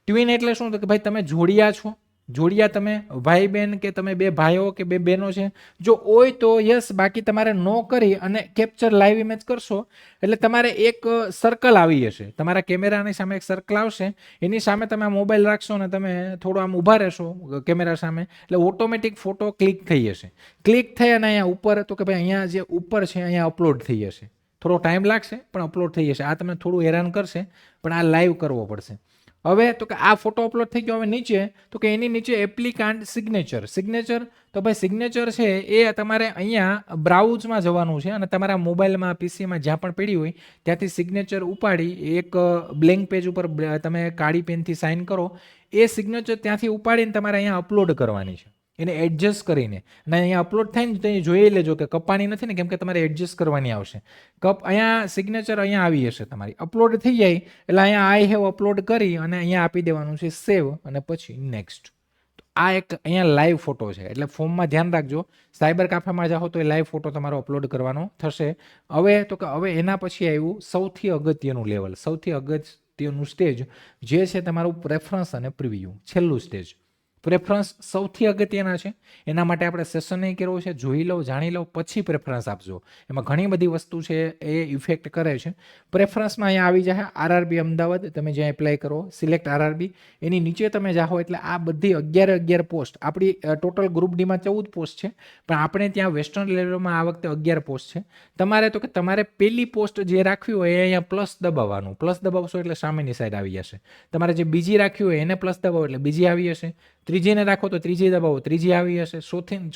ટ્વિન એટલે શું તો કે ભાઈ તમે જોડિયા છો, જોડિયા તમે ભાઈ બહેન કે તમે બે ભાઈઓ કે બે બહેનો છે, જો હોય તો યસ, બાકી તમારે નો કરી અને કેપ્ચર લાઈવ ઇમેજ કરશો એટલે તમારે એક સર્કલ આવી જશે, તમારા કેમેરાની સામે એક સર્કલ આવશે, એની સામે તમે આ મોબાઈલ રાખશો ને તમે થોડું આમ ઊભા રહેશો કેમેરા સામે એટલે ઓટોમેટિક ફોટો ક્લિક થઈ જશે. ક્લિક થઈ અને અહીંયા ઉપર તો કે ભાઈ અહીંયા જે ઉપર છે અહીંયા અપલોડ થઈ જશે. થોડો ટાઈમ લાગશે પણ અપલોડ થઈ જશે. આ તમને થોડું હેરાન કરશે પણ આ લાઈવ કરવો પડશે. હવે તો કે આ ફોટો અપલોડ થઈ ગયો. હવે નીચે તો કે એની નીચે એપ્લિકાન્ટ સિગ્નેચર. તો ભાઈ સિગ્નેચર છે એ તમારે અહીંયા બ્રાઉઝમાં જવાનું છે અને તમારા મોબાઈલમાં પીસીમાં જ્યાં પણ પડી હોય ત્યાંથી સિગ્નેચર ઉપાડી એક બ્લેન્ક પેજ ઉપર તમે કાળી પેનથી સાઇન કરો, એ સિગ્નેચર ત્યાંથી ઉપાડીને તમારે અહીંયા અપલોડ કરવાની છે, એને એડજસ્ટ કરીને. અને અહીંયા અપલોડ થઈને તો જોઈ લેજો કે કપાણી નથી ને, કેમ કે તમારે એડજસ્ટ કરવાની આવશે. અહીંયા સિગ્નેચર અહીંયા આવી હશે તમારી, અપલોડ થઈ જાય એટલે અહીંયા આઈ હેવ અપલોડ કરી અને અહીંયા આપી દેવાનું છે સેવ અને પછી નેક્સ્ટ. આ એક અહીંયા લાઈવ ફોટો છે, એટલે ફોર્મમાં ધ્યાન રાખજો. સાયબર કાફેમાં જાઓ તો એ લાઈવ ફોટો તમારો અપલોડ કરવાનો થશે. હવે તો કે હવે એના પછી આવ્યું સૌથી અગત્યનું લેવલ, સૌથી અગત્યનું સ્ટેજ જે છે તમારું પ્રેફરન્સ અને પ્રિવ્યૂ. છેલ્લું સ્ટેજ પ્રેફરન્સ સૌથી અગત્યના છે. એના માટે આપણે સેશન નહીં કરવું છે, જોઈ લો જાણી લો પછી પ્રેફરન્સ આપજો. એમાં ઘણી બધી વસ્તુ છે એ ઇફેક્ટ કરે છે. પ્રેફરન્સમાં અહીંયા આવી જાય આરઆરબી અમદાવાદ, તમે જ્યાં એપ્લાય કરો સિલેક્ટ આરઆરબી, એની નીચે તમે જાઓ એટલે આ બધી 11 પોસ્ટ, આપણી ટોટલ ગ્રુપ ડીમાં 14 પોસ્ટ છે પણ આપણે ત્યાં વેસ્ટર્ન લેવલમાં આ વખતે 11 પોસ્ટ છે. તમારે તો કે તમારે પહેલી પોસ્ટ જે રાખવી હોય એ અહીંયા પ્લસ દબાવવાનું, પ્લસ દબાવશો એટલે સામેની સાઈડ આવી જશે. તમારે જે બીજી રાખવી હોય એને પ્લસ દબાવો એટલે બીજી આવી જશે. ત્રીજીને રાખો તો ત્રીજી દબાવો, ત્રીજી આવી હશે.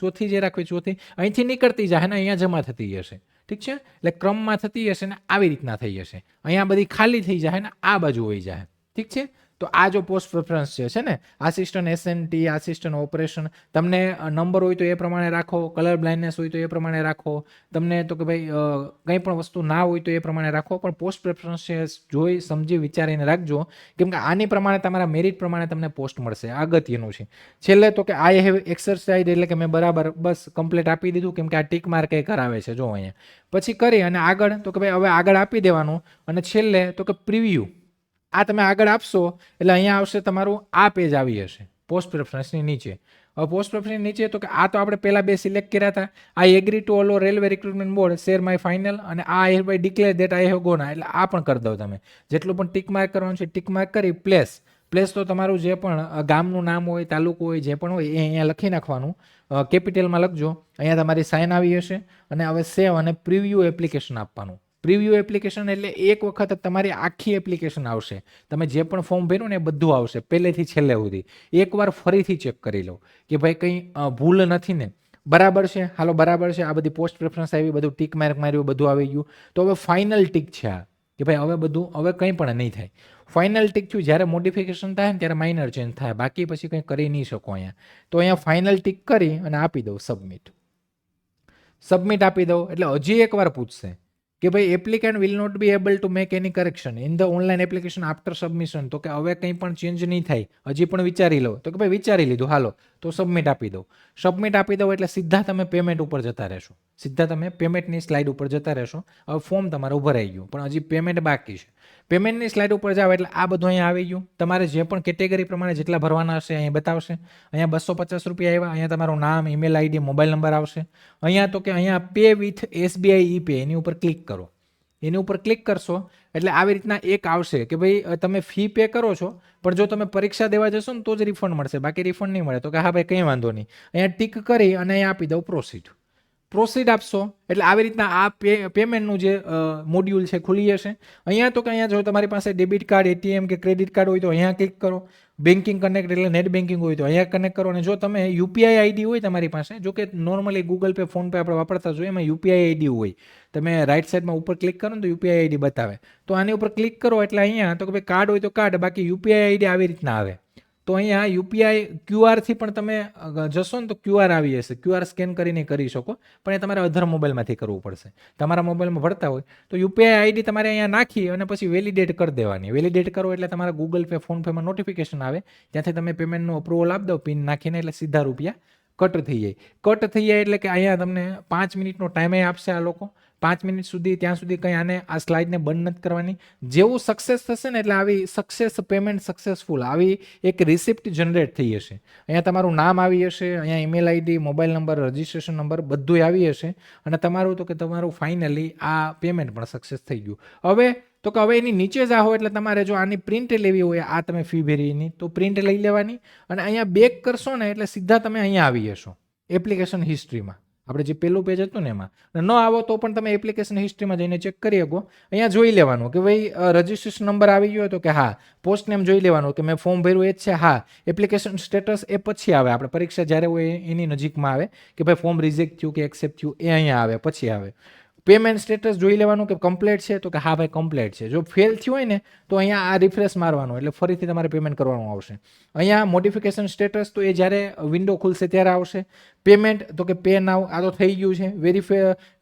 ચોથી જે રાખવી ચોથી અહીંથી નીકળતી જાય ને અહીંયા જમા થતી જશે. ઠીક છે, એટલે ક્રમમાં થતી હશે ને આવી રીતના થઈ જશે. અહીંયા બધી ખાલી થઈ જાય ને આ બાજુ હોઈ જાય. ઠીક છે, તો આ જો પોસ્ટ પ્રેફરન્સ છે ને, આસિસ્ટન્ટ એસએનટી, આસિસ્ટન્ટ ઓપરેશન, તમને નંબર હોય તો એ પ્રમાણે રાખો, કલર બ્લાઇન્ડનેસ હોય તો એ પ્રમાણે રાખો, તમને તો કે ભાઈ કંઈ પણ વસ્તુ ના હોય તો એ પ્રમાણે રાખો. પણ પોસ્ટ પ્રેફરન્સ છે જોઈ સમજી વિચારીને રાખજો, કેમ કે આની પ્રમાણે તમારા મેરિટ પ્રમાણે તમને પોસ્ટ મળશે. અગત્યનું છે. છેલ્લે તો કે આઈ હેવ એક્સરસાઇઝ એટલે કે મેં બરાબર બસ કમ્પ્લીટ આપી દીધું, કેમ કે આ ટીક માર્ક એ કરાવે છે જો અહીંયા. પછી કરી અને આગળ તો કે ભાઈ હવે આગળ આપી દેવાનું. અને છેલ્લે તો કે પ્રિવ્યૂ, આ તમે આગળ આપશો એટલે અહીંયા આવશે તમારું આ પેજ આવી હશે પોસ્ટ પ્રેફરન્સની નીચે. હવે પોસ્ટ પ્રેફરન્સની નીચે તો કે આ તો આપણે પહેલા બે સિલેક્ટ કર્યા હતા, I agree to allow Railway Recruitment Board share my final, અને આ I have declare that I have gone, એટલે આ પણ કરી દો તમે. જેટલું પણ ટીક માર્ક કરવાનું છે ટીક માર્ક કરી પ્લેસ તો તમારું જે પણ ગામનું નામ હોય, તાલુકો હોય, જે પણ હોય એ અહીંયા લખી નાખવાનું, કેપિટલમાં લખજો. અહીંયા તમારી સાઇન આવી હશે અને હવે સેવ અને પ્રિવ્યૂ એપ્લિકેશન આપવાનું. પ્રિવ્યૂ એપ્લિકેશન એટલે એક વખત તમારી આખી એપ્લિકેશન આવશે, તમે જે પણ ફોર્મ ભર્યું ને એ બધું આવશે પહેલેથી છેલ્લે સુધી. એકવાર ફરીથી ચેક કરી લો કે ભાઈ કંઈ ભૂલ નથી ને, બરાબર છે, હાલો બરાબર છે. આ બધી પોસ્ટ પ્રેફરન્સ આવી, બધું ટીક માર્ક માર્યું, બધું આવી ગયું. તો હવે ફાઇનલ ટીક છે આ કે ભાઈ હવે બધું હવે કંઈ પણ નહીં થાય. ફાઇનલ ટીક થયું, જ્યારે મોડિફિકેશન થાય ને ત્યારે માઇનર ચેન્જ થાય, બાકી પછી કંઈ કરી નહીં શકો અહીંયા. તો અહીંયા ફાઇનલ ટીક કરી અને આપી દઉં સબમિટ. સબમિટ આપી દઉં એટલે હજી એકવાર પૂછશે કે ભાઈ applicant will not be able to make any correction in the online application after submission. તો કે હવે કંઈ પણ ચેન્જ નહીં થાય, હજી પણ વિચારી લો. તો કે ભાઈ વિચારી લીધું, હાલો તો સબમિટ આપી દો. સબમિટ આપી દો એટલે સીધા તમે પેમેન્ટ ઉપર જતા રહેશો, સીધા તમે પેમેન્ટની સ્લાઇડ ઉપર જતા રહેશો. હવે ફોર્મ તમારું ભરાઈ ગયું પણ હજી પેમેન્ટ બાકી છે. પેમેન્ટની સ્લાઇડ ઉપર જાવ એટલે આ બધું અહીંયા આવી ગયું. તમારે જે પણ કેટેગરી પ્રમાણે જેટલા ભરવાના હશે અહીંયા બતાવશે. અહીંયા 250 રૂપિયા આવ્યા. અહીંયા તમારું નામ, ઈમેલ આઈડી, મોબાઈલ નંબર આવશે. અહીંયા તો કે અહીંયા પે વિથ SBI ઈ-પે એની ઉપર ક્લિક કરો. એની ઉપર ક્લિક કરશો એટલે આવી રીતના એક આવશે કે ભાઈ તમે ફી પે કરો છો પણ જો તમે પરીક્ષા દેવા જશો ને તો જ રિફંડ મળશે, બાકી રિફંડ નહીં મળે. તો કે હા ભાઈ કંઈ વાંધો નહીં. અહીંયા ટીક કરી અને અહીંયા આપી દઉં પ્રોસીડ આપશો એટલે આવી રીતના આ પેમેન્ટનું જે મોડ્યુલ છે ખુલી જશે. અહીંયા તો કે અહીંયા જો તમારી પાસે ડેબિટ કાર્ડ, ATM કે ક્રેડિટ કાર્ડ હોય તો અહીંયા ક્લિક કરો. બેન્કિંગ કનેક્ટ એટલે નેટ બેન્કિંગ હોય તો અહીંયા કનેક્ટ કરો. અને જો તમે UPI આઈડી હોય તમારી પાસે, જો કે normally Google pay, phone pay આપણે વાપરતા જોઈએ, એમાં UPI આઈડી હોય. તમે રાઈટ સાઈડમાં ઉપર ક્લિક કરો ને તો UPI આઈડી બતાવે. તો આની ઉપર ક્લિક કરો એટલે અહીંયા તો કે ભાઈ કાર્ડ હોય તો કાર્ડ, બાકી UPI આઈડી આવી રીતના આવે. તો અહીંયા UPI QR થી પણ તમે જશો ને તો QR આવી જશે. QR સ્કેન કરીને કરી શકો, પણ એ તમારે અધર મોબાઈલમાંથી કરવું પડશે. તમારા મોબાઈલમાં ભરતા હોય તો UPI આઈડી તમારે અહીંયા નાખી અને પછી વેલિડેટ કરી દેવાની. વેલિડેટ કરો એટલે તમારા ગૂગલ પે, ફોન પેમાં નોટિફિકેશન આવે, ત્યાંથી તમે પેમેન્ટનું અપ્રુવલ આપી દો પિન નાખીને એટલે સીધા રૂપિયા કટ થઈ જાય. કટ થઈ જાય એટલે કે અહીંયા તમને 5 મિનિટનો ટાઈમે આપશે આ લોકો. 5 મિનિટ સુધી, ત્યાં સુધી કંઈ આને આ સ્લાઇડને બંધ નથી કરવાની. જેવું સક્સેસ થશે ને એટલે આવી સક્સેસ પેમેન્ટ સક્સેસફુલ આવી એક રિસિપ્ટ જનરેટ થઈ જશે. અહીંયા તમારું નામ આવી જશે, અહીંયા email ID, mobile number, registration number બધું આવી જશે અને તમારું તો કે તમારું ફાઇનલી આ પેમેન્ટ પણ સક્સેસ થઈ ગયું. હવે તો કે હવે એની નીચે જાઓ એટલે તમારે જો આની પ્રિન્ટ લેવી હોય, આ તમે ફી ભરીની તો પ્રિન્ટ લઈ લેવાની અને અહીંયા બેક કરશો ને એટલે સીધા તમે અહીંયા આવી જશો એપ્લિકેશન હિસ્ટ્રીમાં. આપણે જે પેલું પેજ હતું ને એમાં ન આવો તો પણ તમે એપ્લિકેશન હિસ્ટ્રીમાં જઈને ચેક કરી શકો. અહીંયા જોઈ લેવાનું કે ભાઈ રજિસ્ટ્રેશન નંબર આવી ગયો તો કે હા, પોસ્ટ નેમ જોઈ લેવાનું કે મેં ફોર્મ ભર્યું એ જ છે, હા. એપ્લિકેશન સ્ટેટસ એ પછી આવે, આપણે પરીક્ષા જ્યારે હોય એની નજીકમાં આવે કે ભાઈ ફોર્મ રિજેક્ટ થયું કે એક્સેપ્ટ થયું, એ અહીંયા આવે પછી આવે. પેમેન્ટ સ્ટેટસ જોઈ લેવાનું કે કમ્પ્લીટ છે તો કે હા ભાઈ કમ્પ્લીટ છે. જો ફેલ થયું હોય ને તો અહીંયા આ રિફ્રેશ મારવાનું એટલે ફરીથી તમારે પેમેન્ટ કરવાનું આવશે. અહીંયા મોડિફિકેશન સ્ટેટસ તો એ જ્યારે વિન્ડો ખુલશે ત્યારે આવશે. પેમેન્ટ તો કે પે નાવ, આ તો થઈ ગયું છે.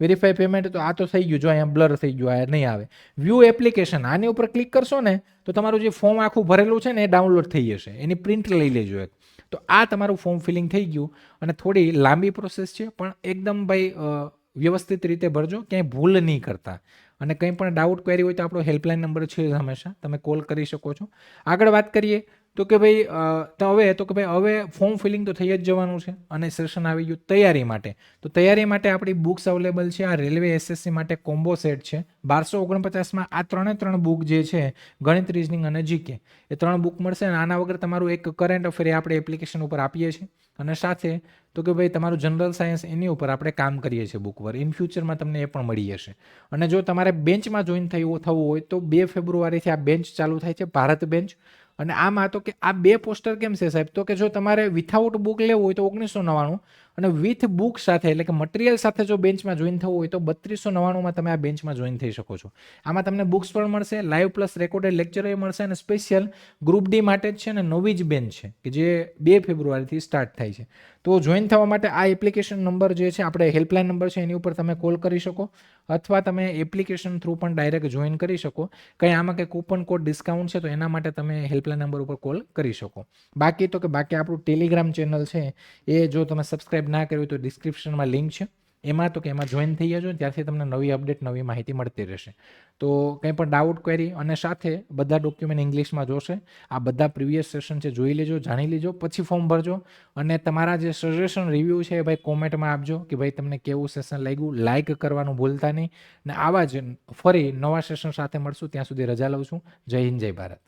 વેરીફાઈ પેમેન્ટ તો આ તો થઈ ગયું, જો અહીંયા બ્લર થઈ ગયું, આ નહીં આવે. વ્યૂ એપ્લિકેશન, આની ઉપર ક્લિક કરશો ને તો તમારું જે ફોર્મ આખું ભરેલું છે ને એ ડાઉનલોડ થઈ જશે. એની પ્રિન્ટ લઈ લેજો એક. તો આ તમારું ફોર્મ ફિલિંગ થઈ ગયું અને થોડી લાંબી પ્રોસેસ છે પણ એકદમ ભાઈ વ્યવસ્થિત રીતે ભરજો, ક્યાંય ભૂલ નહીં કરતા. અને કંઈ પણ ડાઉટ ક્વેરી હોય તો આપણો હેલ્પલાઇન નંબર છે હંમેશા, તમે કોલ કરી શકો છો. આગળ વાત કરીએ તો કે ભાઈ હવે ફોર્મ ફિલિંગ તો થઈ જ જવાનું છે અને સેશન આવી ગયું તૈયારી માટે. તો તૈયારી માટે આપણી બુક્સ અવેલેબલ છે. આ રેલવે SSC માટે કોમ્બો સેટ છે 1249માં. આ 3 બુક જે છે, ગણિત, રીઝનિંગ અને GK, એ 3 બુક મળશે. અને આના વગર તમારું એક કરંટ અફેર આપણે એપ્લિકેશન ઉપર આપીએ છીએ અને સાથે તો કે ભાઈ તમારું જનરલ સાયન્સ એની ઉપર આપણે કામ કરીએ છીએ બુક પર. ઇન ફ્યુચરમાં તમને એ પણ મળી જશે. અને જો તમારે બેન્ચમાં જોઈન થવું હોય તો 2 ફેબ્રુઆરીથી આ બેન્ચ ચાલુ થાય છે, ભારત બેન્ચ. અને આમાં તો કે આ 2 પોસ્ટર કેમ છે સાહેબ, તો કે જો તમારે વિથઆઉટ બુક લેવું હોય તો 1999 અને વિથ બુક સાથે એટલે કે મટીરિયલ સાથે જો બેન્ચમાં જોઈન થવું હોય તો 3299માં તમે આ બેન્ચમાં જોઈન થઈ શકો છો. આમાં તમને બુક્સ પણ મળશે, લાઈવ પ્લસ રેકોર્ડેડ લેક્ચર એ મળશે અને સ્પેશિયલ ગ્રુપ ડી માટે જ છે અને નવી જ બેન્ચ છે કે જે 2 ફેબ્રુઆરીથી સ્ટાર્ટ થાય છે. તો જોઈન થવા માટે આ એપ્લિકેશન નંબર જે છે, આપણે હેલ્પલાઇન નંબર છે, એની ઉપર તમે કોલ કરી શકો અથવા તમે એપ્લિકેશન થ્રુ પણ ડાયરેક્ટ જોઈન કરી શકો. કંઈ આમાં કંઈ કૂપન કોડ ડિસ્કાઉન્ટ છે તો એના માટે તમે હેલ્પલાઇન નંબર ઉપર કોલ કરી શકો. બાકી આપણું ટેલિગ્રામ ચેનલ છે એ જો તમે સબસ્ક્રાઇબ ના કર્યું તો ડિસ્ક્રિપ્શનમાં લિંક છે, એમાં જોઈન થઈ જજો. ત્યારથી તમને નવી અપડેટ, નવી માહિતી મળતી રહેશે. તો કંઈ પણ ડાઉટ ક્વેરી અને સાથે બધા ડોક્યુમેન્ટ ઇંગ્લિશમાં જોશે. આ બધા પ્રીવિયસ સેશન છે જોઈ લેજો, જાણી લેજો, પછી ફોર્મ ભરજો. અને તમારા જે સજેશન રિવ્યૂ છે એ ભાઈ કોમેન્ટમાં આપજો કે ભાઈ તમને કેવું સેશન લાગ્યું. લાઇક કરવાનું ભૂલતા નહીં. ને આવા જ ફરી નવા સેશન સાથે મળશું. ત્યાં સુધી રજા લઉં છું. જય હિન્દ, જય ભારત.